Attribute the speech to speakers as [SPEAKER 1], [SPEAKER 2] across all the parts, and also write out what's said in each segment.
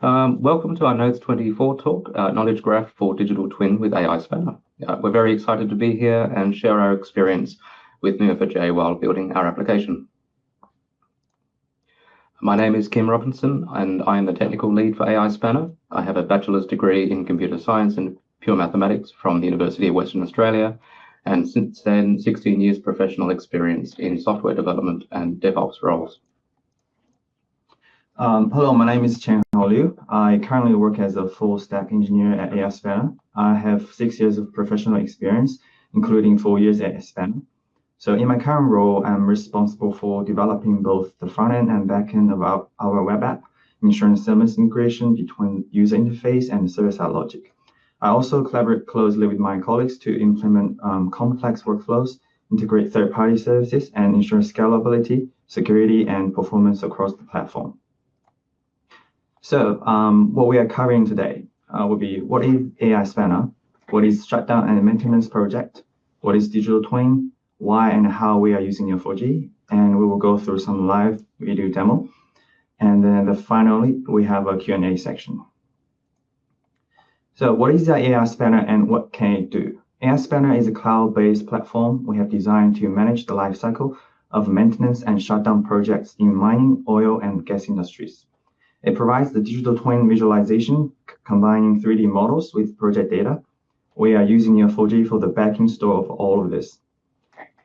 [SPEAKER 1] Welcome to our Nodes 24 talk, Knowledge Graph for Digital Twin with AiSpanner. We're very excited to be here and share our experience with Neo4j while building our application. My name is Kim Robinson, and I am the technical lead for AiSpanner. I have a bachelor's degree in computer science and pure mathematics from the University of Western Australia, and since then, 16 years professional experience in software development and DevOps roles.
[SPEAKER 2] Hello, my name is Qianhao Liu. I currently work as a full stack engineer at AiSpanner. I have 6 years of professional experience, including 4 years at AiSpanner. So in my current role, I'm responsible for developing both the front end and back end of our web app, ensuring seamless integration between user interface and server-side logic. I also collaborate closely with my colleagues to implement complex workflows, integrate third-party services, and ensure scalability, security, and performance across the platform. So what we are covering today will be what is AiSpanner, what is shutdown and maintenance project, what is digital twin, why and how we are using Neo4j, and we will go through some live video demo. And then finally, we have a Q&A section. So what is the AiSpanner and what can it do? AiSpanner is a cloud-based platform we have designed to manage the lifecycle of maintenance and shutdown projects in mining, oil, and gas industries. It provides the digital twin visualization, combining 3D models with project data. We are using Neo4j for the backend store of all of this.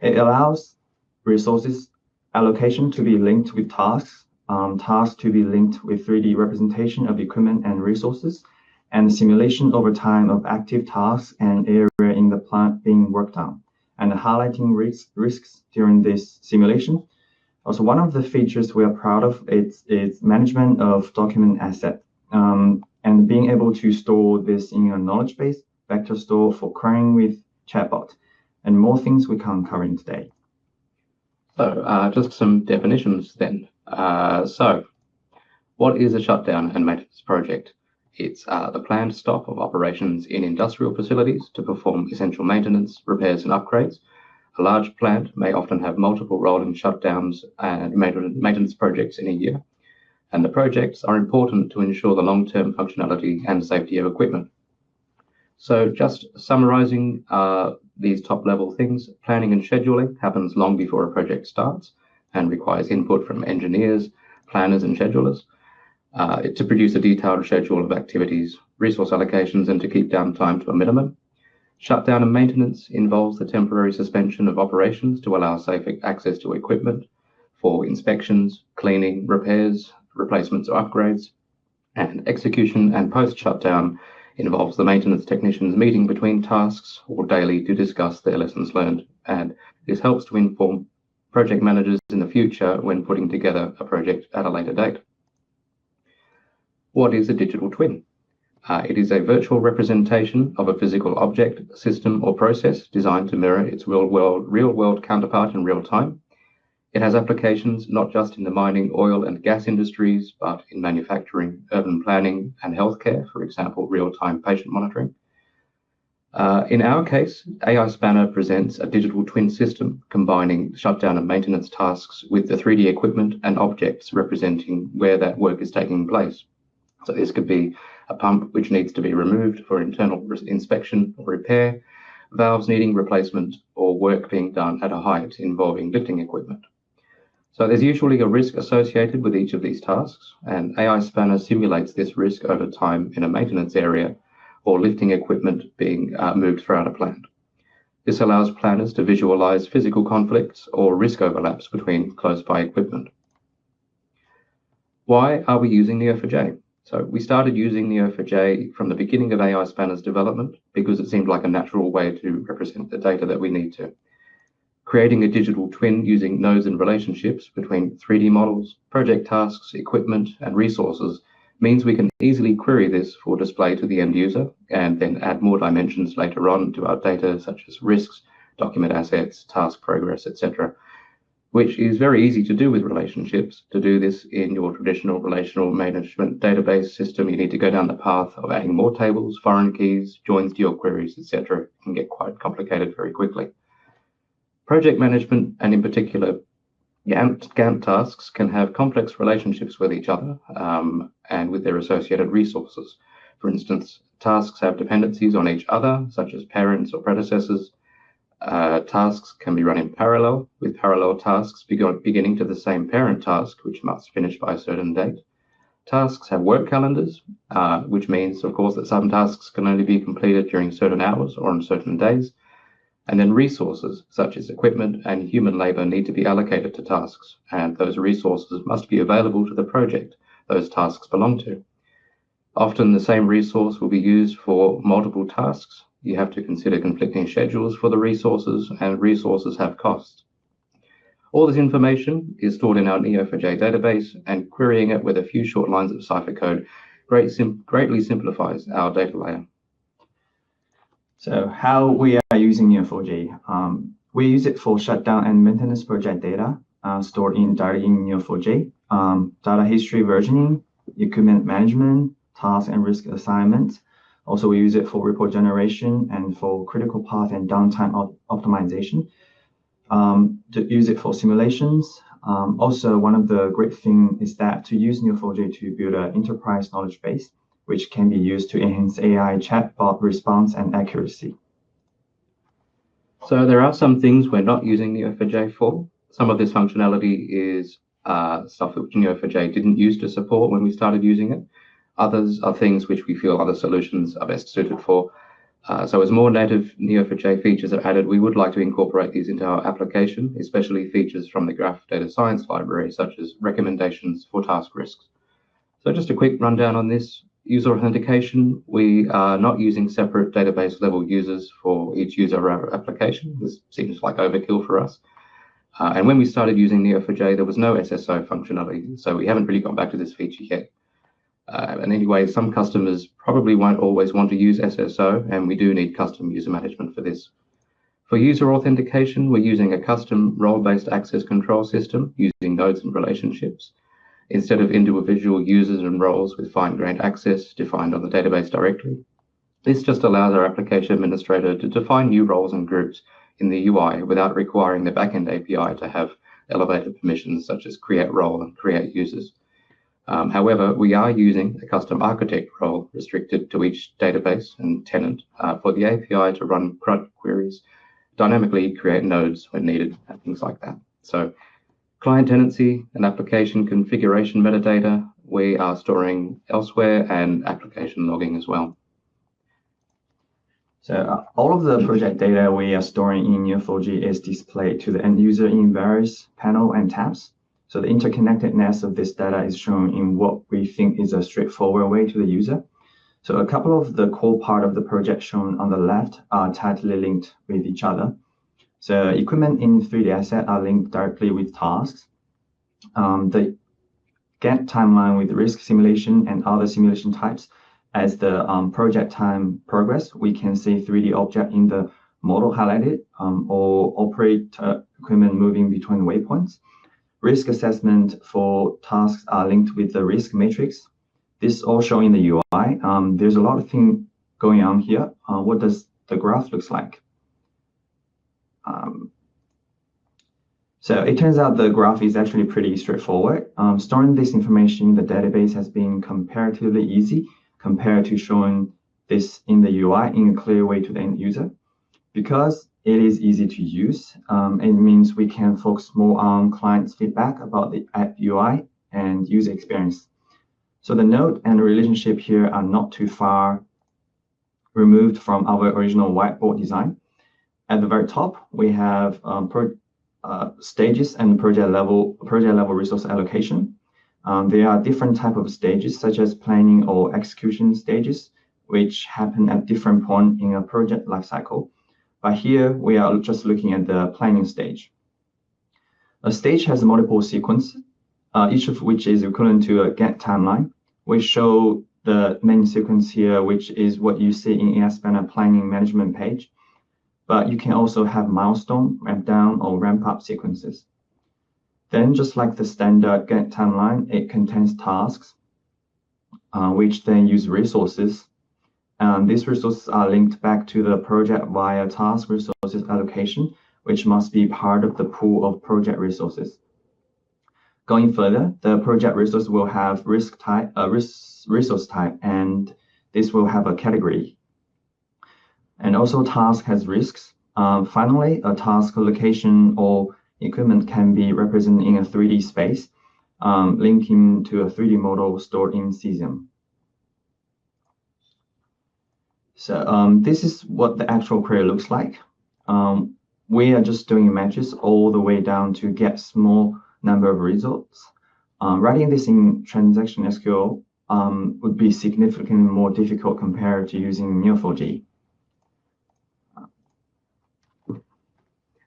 [SPEAKER 2] It allows resources allocation to be linked with tasks, tasks to be linked with 3D representation of equipment and resources, and simulation over time of active tasks and area in the plant being worked on, and highlighting risks during this simulation. Also, one of the features we are proud of is management of document asset, and being able to store this in a knowledge base, vector store for querying with chatbot, and more things we can't cover in today.
[SPEAKER 1] So just some definitions then. So what is a shutdown and maintenance project? It's the planned stop of operations in industrial facilities to perform essential maintenance, repairs and upgrades. A large plant may often have multiple rolling shutdowns and maintenance projects in a year, and the projects are important to ensure the long-term functionality and safety of equipment. So just summarizing these top-level things, planning and scheduling happens long before a project starts and requires input from engineers, planners and schedulers to produce a detailed schedule of activities, resource allocations, and to keep downtime to a minimum. Shutdown and maintenance involves the temporary suspension of operations to allow safe access to equipment for inspections, cleaning, repairs, replacements or upgrades. And execution and post-shutdown involves the maintenance technicians meeting between tasks or daily to discuss their lessons learned. And this helps to inform project managers in the future when putting together a project at a later date. What is a digital twin? It is a virtual representation of a physical object, system, or process designed to mirror its real-world counterpart in real time. It has applications not just in the mining, oil, and gas industries, but in manufacturing, urban planning, and healthcare, for example, real-time patient monitoring. In our case, AiSpanner presents a digital twin system combining shutdown and maintenance tasks with the 3D equipment and objects representing where that work is taking place. So this could be a pump which needs to be removed for internal inspection or repair, valves needing replacement, or work being done at a height involving lifting equipment. So there's usually a risk associated with each of these tasks, and AiSpanner simulates this risk over time in a maintenance area or lifting equipment being moved throughout a plant. This allows planners to visualize physical conflicts or risk overlaps between close-by equipment. Why are we using Neo4j? So we started using Neo4j from the beginning of AiSpanner's development because it seemed like a natural way to represent the data that we need to. Creating a digital twin using nodes and relationships between 3D models, project tasks, equipment, and resources means we can easily query this for display to the end user and then add more dimensions later on to our data, such as risks, document assets, task progress, etc., which is very easy to do with relationships. To do this in your traditional relational management database system, you need to go down the path of adding more tables, foreign keys, joins to your queries, etc. It can get quite complicated very quickly. Project management, and in particular Gantt tasks can have complex relationships with each other and with their associated resources. For instance, tasks have dependencies on each other, such as parents or predecessors. Tasks can be run in parallel, with parallel tasks beginning to the same parent task, which must finish by a certain date. Tasks have work calendars, which means, of course, that some tasks can only be completed during certain hours or on certain days. And then resources, such as equipment and human labor, need to be allocated to tasks, and those resources must be available to the project those tasks belong to. Often the same resource will be used for multiple tasks. You have to consider conflicting schedules for the resources, and resources have costs. All this information is stored in our Neo4j database, and querying it with a few short lines of Cypher code greatly simplifies our data layer.
[SPEAKER 2] So how we are using Neo4j. We use it for shutdown and maintenance project data stored directly in Neo4j, data history versioning, equipment management, task and risk assignment. Also, we use it for report generation and for critical path and downtime optimization. To use it for simulations. Also, one of the great things is that to use Neo4j to build an enterprise knowledge base, which can be used to enhance AI chatbot response and accuracy.
[SPEAKER 1] So there are some things we're not using Neo4j for. Some of this functionality is stuff that Neo4j didn't used to support when we started using it. Others are things which we feel other solutions are best suited for. So as more native Neo4j features are added, we would like to incorporate these into our application, especially features from the Graph Data Science library, such as recommendations for task risks. So just a quick rundown on this. User authentication, we are not using separate database level users for each user of our application. This seems like overkill for us. And when we started using Neo4j, there was no SSO functionality, so we haven't really gone back to this feature yet. And anyway, some customers probably won't always want to use SSO, and we do need custom user management for this. For user authentication, we're using a custom role-based access control system using nodes and relationships, instead of individual users and roles with fine-grained access defined on the database directly. This just allows our application administrator to define new roles and groups in the UI without requiring the backend API to have elevated permissions such as create role and create users. However, we are using a custom architect role restricted to each database and tenant for the API to run CRUD queries, dynamically create nodes when needed, and things like that. So client tenancy and application configuration metadata, we are storing elsewhere, and application logging as well.
[SPEAKER 2] So all of the project data we are storing in Neo4j is displayed to the end user in various panels and tabs. So the interconnectedness of this data is shown in what we think is a straightforward way to the user. So a couple of the core part of the project shown on the left are tightly linked with each other. So equipment in 3D asset are linked directly with tasks. The Gantt timeline with risk simulation and other simulation types. As the project time progress, we can see 3D object in the model highlighted or operate equipment moving between waypoints. Risk assessment for tasks are linked with the risk matrix. This is all shown in the UI. There's a lot of things going on here. What does the graph looks like? So it turns out the graph is actually pretty straightforward. Storing this information in the database has been comparatively easy compared to showing this in the UI in a clear way to the end user. Because it is easy to use, it means we can focus more on clients' feedback about the app UI and user experience. So the node and the relationship here are not too far removed from our original whiteboard design. At the very top, we have stages and project level resource allocation. There are different types of stages, such as planning or execution stages, which happen at different points in a project lifecycle. But here we are just looking at the planning stage. A stage has multiple sequences, each of which is equivalent to a Gantt timeline. We show the main sequence here, which is what you see in AiSpanner planning management page. But you can also have milestone, ramp down, or ramp up sequences. Then, just like the standard Gantt timeline, it contains tasks, which then use resources. These resources are linked back to the project via task resources allocation, which must be part of the pool of project resources. Going further, the project resource will have resource type, and this will have a category. And also task has risks. Finally, a task location or equipment can be represented in a 3D space, linking to a 3D model stored in Cesium. So this is what the actual query looks like. We are just doing matches all the way down to get small number of results. Writing this in transaction SQL would be significantly more difficult compared to using Neo4j.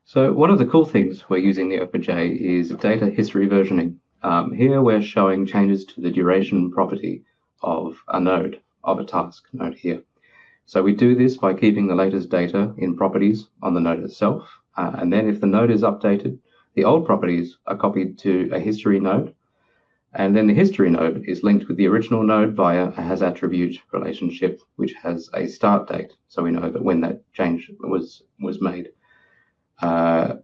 [SPEAKER 1] So one of the cool things we're using Neo4j is data history versioning. Here we're showing changes to the duration property of a node, of a task node here. So we do this by keeping the latest data in properties on the node itself. And then if the node is updated, the old properties are copied to a history node. And then the history node is linked with the original node via a hasAttribute relationship, which has a start date. So we know that when that change was made. The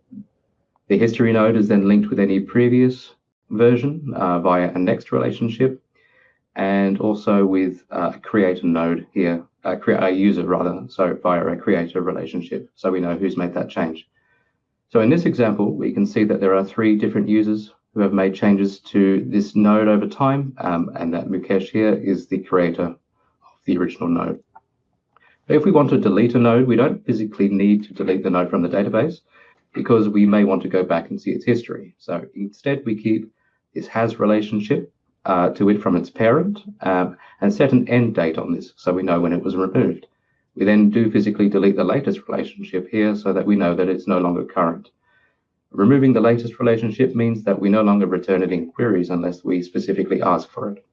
[SPEAKER 1] history node is then linked with any previous version via a next relationship, and also with a creator node here, a user rather, so via a creator relationship, so we know who's made that change. So in this example, we can see that there are 3 different users who have made changes to this node over time, and that Mukesh here is the creator of the original node. If we want to delete a node, we don't physically need to delete the node from the database, because we may want to go back and see its history. So instead, we keep this has relationship to it from its parent and set an end date on this so we know when it was removed. We then do physically delete the latest relationship here so that we know that it's no longer current. Removing the latest relationship means that we no longer return it in queries unless we specifically ask for it.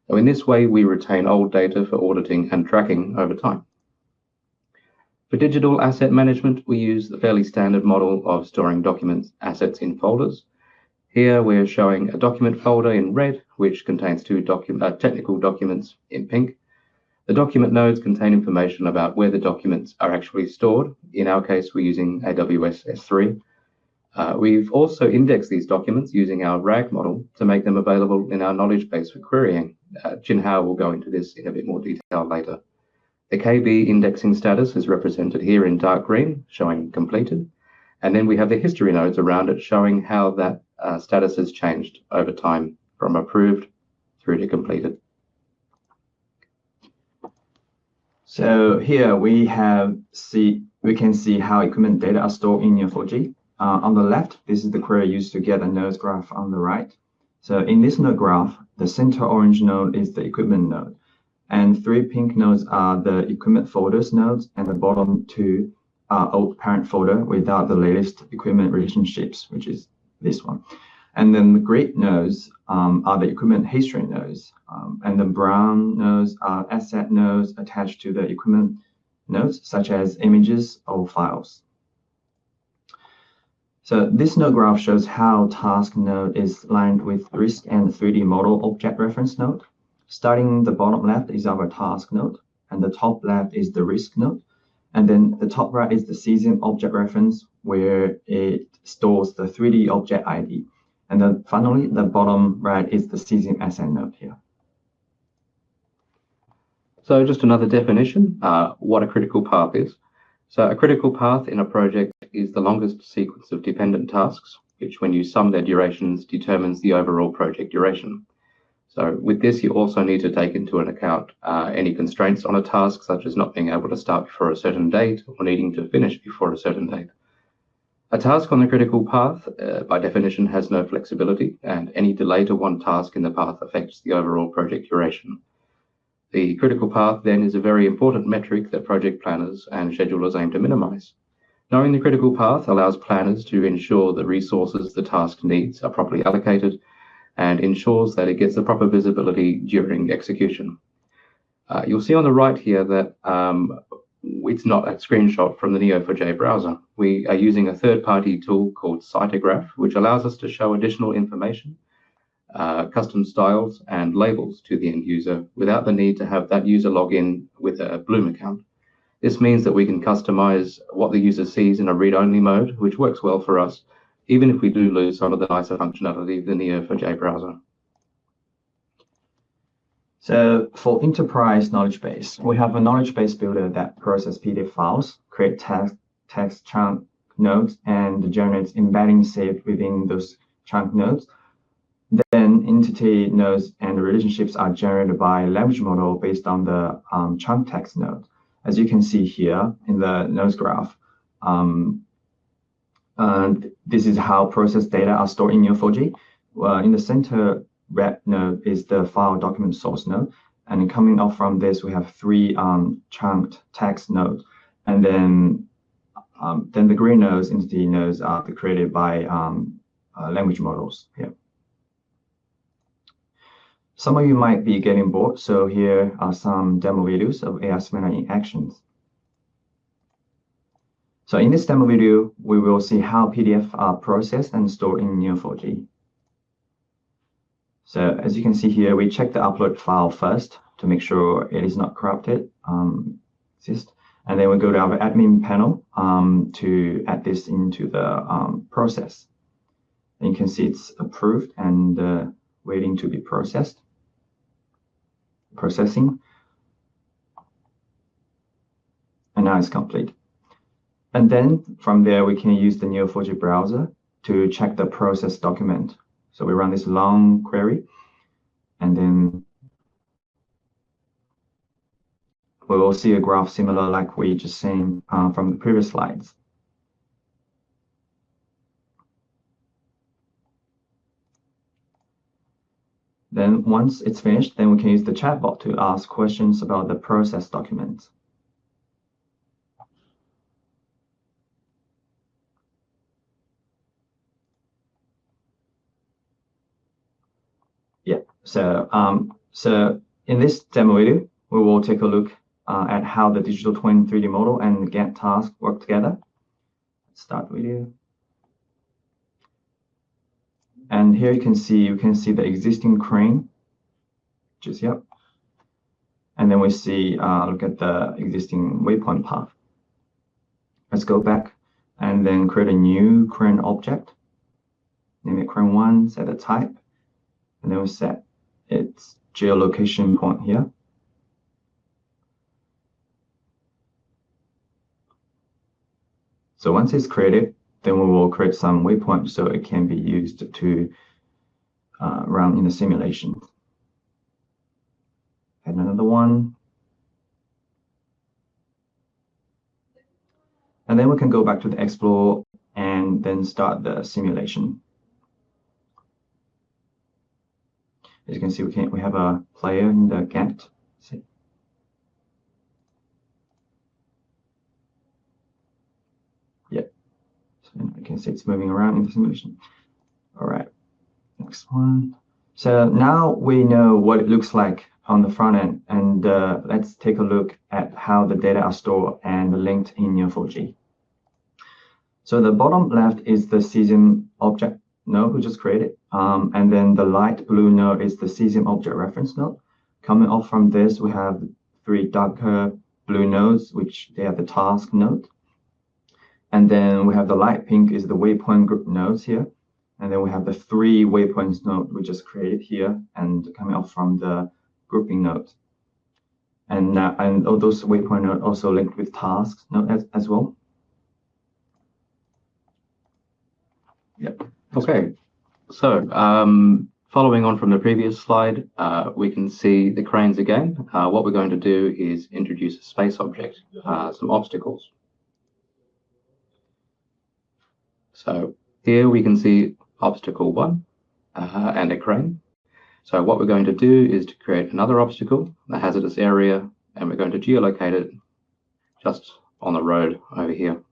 [SPEAKER 1] So in this way, we retain old data for auditing and tracking over time. For digital asset management, we use the fairly standard model of storing documents, assets in folders. Here we're showing a document folder in red, which contains 2 technical documents in pink. The document nodes contain information about where the documents are actually stored. In our case, we're using AWS S3. We've also indexed these documents using our RAG model to make them available in our knowledge base for querying. Qianhao will go into this in a bit more detail later. The KB indexing status is represented here in dark green, showing completed. And then we have the history nodes around it showing how that status has changed over time from approved through to completed.
[SPEAKER 2] So here we can see how equipment data are stored in Neo4j. On the left, this is the query used to get a nodes graph on the right. So in this node graph, the center orange node is the equipment node, and 3 pink nodes are the equipment folders nodes, and the bottom 2 are old parent folder without the latest equipment relationships, which is this one. And then the gray nodes are the equipment history nodes, and the brown nodes are asset nodes attached to the equipment nodes, such as images or files. So this node graph shows how task node is lined with risk and 3D model object reference node. Starting the bottom left is our task node, and the top left is the risk node. And then the top right is the Cesium object reference, where it stores the 3D object ID. And then finally, the bottom right is the Cesium asset node here.
[SPEAKER 1] So just another definition, what a critical path is. So a critical path in a project is the longest sequence of dependent tasks, which when you sum their durations determines the overall project duration. So with this, you also need to take into account any constraints on a task, such as not being able to start before a certain date or needing to finish before a certain date. A task on the critical path, by definition, has no flexibility, and any delay to one task in the path affects the overall project duration. The critical path then is a very important metric that project planners and schedulers aim to minimize. Knowing the critical path allows planners to ensure the resources the task needs are properly allocated and ensures that it gets the proper visibility during execution. You'll see on the right here that it's not a screenshot from the Neo4j browser. We are using a third-party tool called Cytograph, which allows us to show additional information, custom styles and labels to the end user without the need to have that user log in with a Bloom account. This means that we can customize what the user sees in a read-only mode, which works well for us, even if we do lose some of the nicer functionality of the Neo4j browser.
[SPEAKER 2] So for enterprise knowledge base, we have a knowledge base builder that processes PDF files, create text chunk nodes, and generates embedding saved within those chunk nodes. Then entity nodes and relationships are generated by language model based on the chunk text node. As you can see here in the nodes graph, and this is how processed data are stored in Neo4j. In the center red node is the file document source node. And coming off from this, we have three chunked text nodes. And then the green nodes, entity nodes, are created by language models here. Some of you might be getting bored, so here are some demo videos of AiSpanner in actions. So in this demo video, we will see how PDF are processed and stored in Neo4j. So as you can see here, we check the upload file first to make sure it is not corrupted. And then we go to our admin panel to add this into the process. And you can see it's approved and waiting to be processed. Processing. And now it's complete. And then from there, we can use the Neo4j browser to check the process document. So we run this long query, and then we will see a graph similar like we just seen from the previous slides. Then once it's finished, then we can use the chatbot to ask questions about the process document. Yeah, so in this demo video, we will take a look at how the digital twin 3D model and Gantt task work together. Let's start the video. And here you can see the existing crane, just yep. And then we see look at the existing waypoint path. Let's go back and then create a new crane object. Name it crane 1, set the type, and then we set its geolocation point here. So once it's created, then we will create some waypoints so it can be used to run in the simulation. Add another one. And then we can go back to the Explore and then start the simulation. As you can see, we have a player in the Gantt. See. Yep. So I can see it's moving around in the simulation. All right. Next one. So now we know what it looks like on the front end, and let's take a look at how the data are stored and linked in Neo4j. So the bottom left is the cesium object node we just created, and then the light blue node is the cesium object reference node. Coming off from this, we have 3 darker blue nodes, which they are the task node. And then we have the light pink is the waypoint group nodes here. And then we have the 3 waypoints node we just created here and coming off from the grouping node. And all those waypoint nodes also linked with tasks node as well. Yep.
[SPEAKER 1] Okay, so following on from the previous slide, we can see the cranes again. What we're going to do is introduce a space object, some obstacles. So here we can see obstacle 1 and a crane. So what we're going to do is to create another obstacle, the hazardous area, and we're going to geolocate it just on the road over here.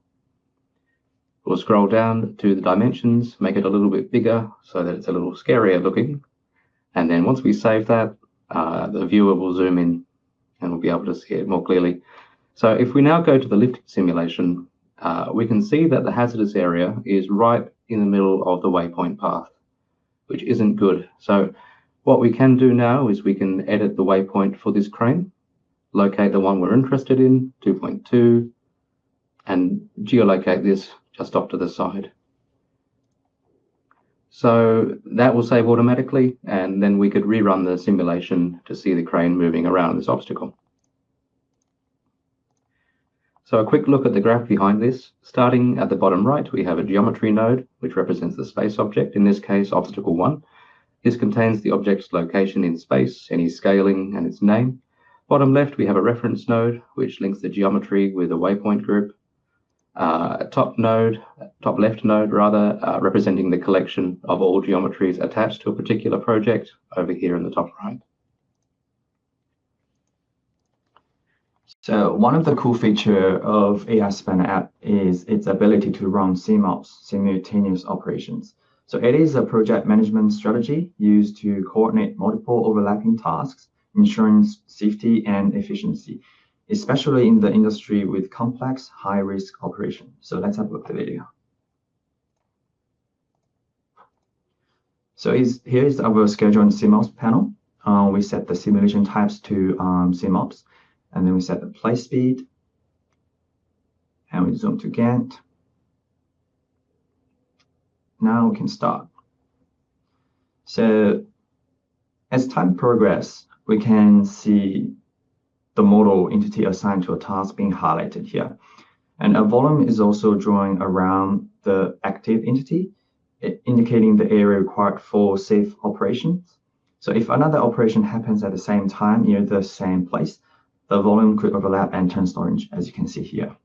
[SPEAKER 1] We'll scroll down to the dimensions, make it a little bit bigger so that it's a little scarier looking. And then once we save that, the viewer will zoom in and we'll be able to see it more clearly. So if we now go to the lift simulation, we can see that the hazardous area is right in the middle of the waypoint path, which isn't good. So what we can do now is we can edit the waypoint for this crane, locate the one we're interested in, 2.2, and geolocate this just off to the side. So that will save automatically, and then we could rerun the simulation to see the crane moving around this obstacle. So a quick look at the graph behind this. Starting at the bottom right, we have a geometry node, which represents the space object, in this case, obstacle 1. This contains the object's location in space, any scaling, and its name. Bottom left, we have a reference node, which links the geometry with a waypoint group. Top left node, representing the collection of all geometries attached to a particular project, over here in the top right.
[SPEAKER 2] So one of the cool features of AiSpanner app is its ability to run SIMOPS, simultaneous operations. So it is a project management strategy used to coordinate multiple overlapping tasks, ensuring safety and efficiency, especially in the industry with complex, high-risk operations. So let's have a look at the video. So here is our schedule and SIMOPS panel. We set the simulation types to SIMOPS, and then we set the play speed, and we zoom to Gantt. Now we can start. So as time progresses, we can see the model entity assigned to a task being highlighted here. And a volume is also drawing around the active entity, indicating the area required for safe operations. So if another operation happens at the same time near the same place, the volume could overlap and turn orange, as you can see here.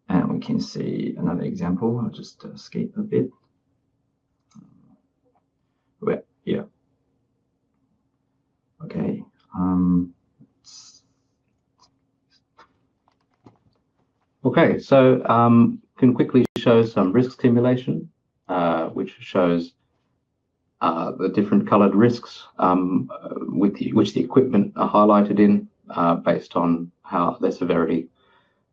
[SPEAKER 2] And we can see another example. I'll just escape a bit. Yeah. Okay.
[SPEAKER 1] Okay, so can quickly show some risk simulation, which shows the different colored risks which the equipment are highlighted in based on their severity.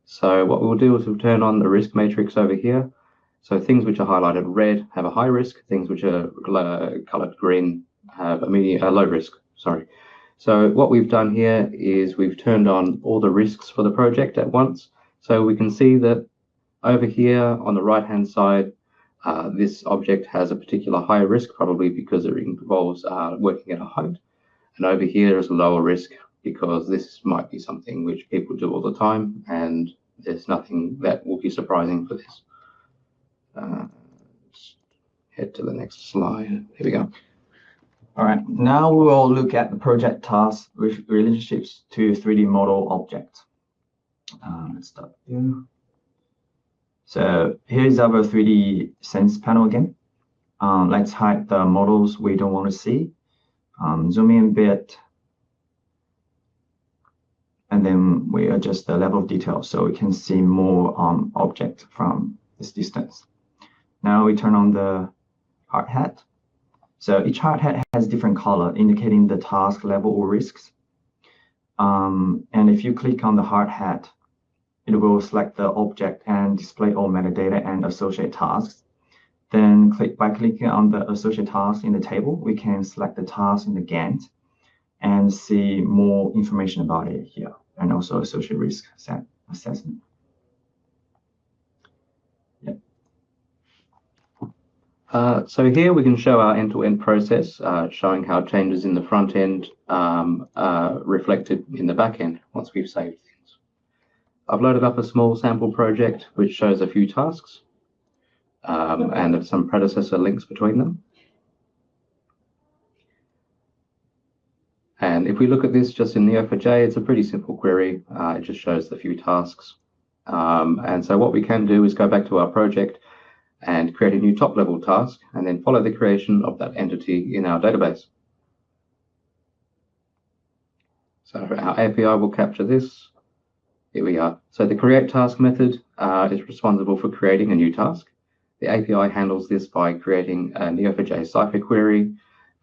[SPEAKER 1] So what we'll do is we'll turn on the risk matrix over here. So things which are highlighted red have a high risk, things which are colored green have a low risk, sorry. So what we've done here is we've turned on all the risks for the project at once. So we can see that over here on the right-hand side, this object has a particular high risk, probably because it involves working at a height. And over here is a lower risk because this might be something which people do all the time, and there's nothing that will be surprising for this. Let's head to the next slide. Here we go.
[SPEAKER 2] All right, now we will look at the project tasks with relationships to 3D model objects. Let's start here. So here's our 3D sense panel again. Let's hide the models we don't want to see. Zoom in a bit. And then we adjust the level of detail so we can see more object from this distance. Now we turn on the hard hat. So each hard hat has different color indicating the task level or risks. And if you click on the hard hat, it will select the object and display all metadata and associated tasks. Then by clicking on the associated tasks in the table, we can select the task in the Gantt and see more information about it here, and also associated risk assessment. Yeah.
[SPEAKER 1] So here we can show our end-to-end process, showing how changes in the front end reflected in the back end once we've saved things. I've loaded up a small sample project which shows a few tasks and some predecessor links between them. And if we look at this just in Neo4j, it's a pretty simple query. It just shows the few tasks. And so what we can do is go back to our project and create a new top-level task, and then follow the creation of that entity in our database. So our API will capture this. Here we are. So the create task method is responsible for creating a new task. The API handles this by creating a Neo4j Cypher query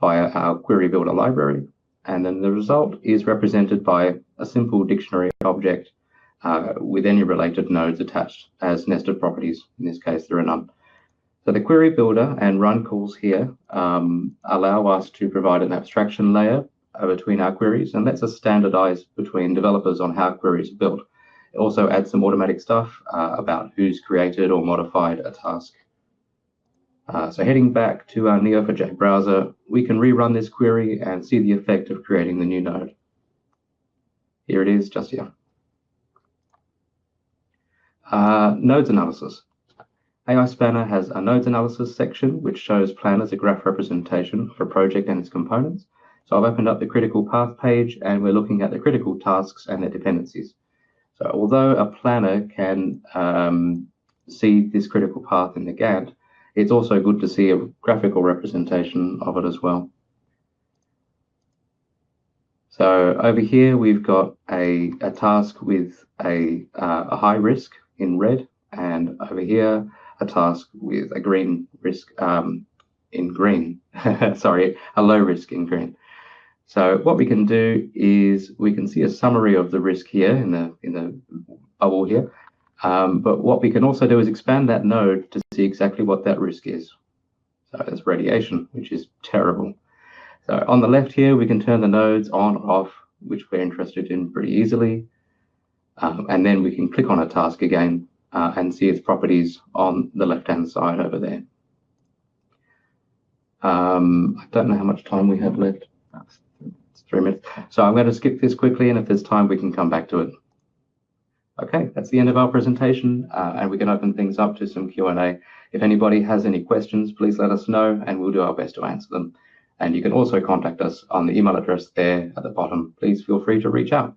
[SPEAKER 1] via our query builder library. And then the result is represented by a simple dictionary object with any related nodes attached as nested properties. In this case, there are none. So the query builder and run calls here allow us to provide an abstraction layer between our queries, and lets us standardize between developers on how queries are built. It also adds some automatic stuff about who's created or modified a task. So heading back to our Neo4j browser, we can rerun this query and see the effect of creating the new node. Here it is, just here. Nodes analysis. AiSpanner has a nodes analysis section, which shows plan as a graph representation of a project and its components. So I've opened up the critical path page, and we're looking at the critical tasks and their dependencies. So although a planner can see this critical path in the Gantt, it's also good to see a graphical representation of it as well. So over here, we've got a task with a high risk in red, and over here, a task with a green risk in green. Sorry, a low risk in green. So what we can do is we can see a summary of the risk here in the bubble here. But what we can also do is expand that node to see exactly what that risk is. So it's radiation, which is terrible. So on the left here, we can turn the nodes on or off, which we're interested in pretty easily. And then we can click on a task again and see its properties on the left-hand side over there. I don't know how much time we have left. It's 3 minutes. So I'm going to skip this quickly, and if there's time, we can come back to it. Okay, that's the end of our presentation, and we can open things up to some Q&A. If anybody has any questions, please let us know, and we'll do our best to answer them. And you can also contact us on the email address there at the bottom. Please feel free to reach out.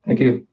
[SPEAKER 1] Thank you.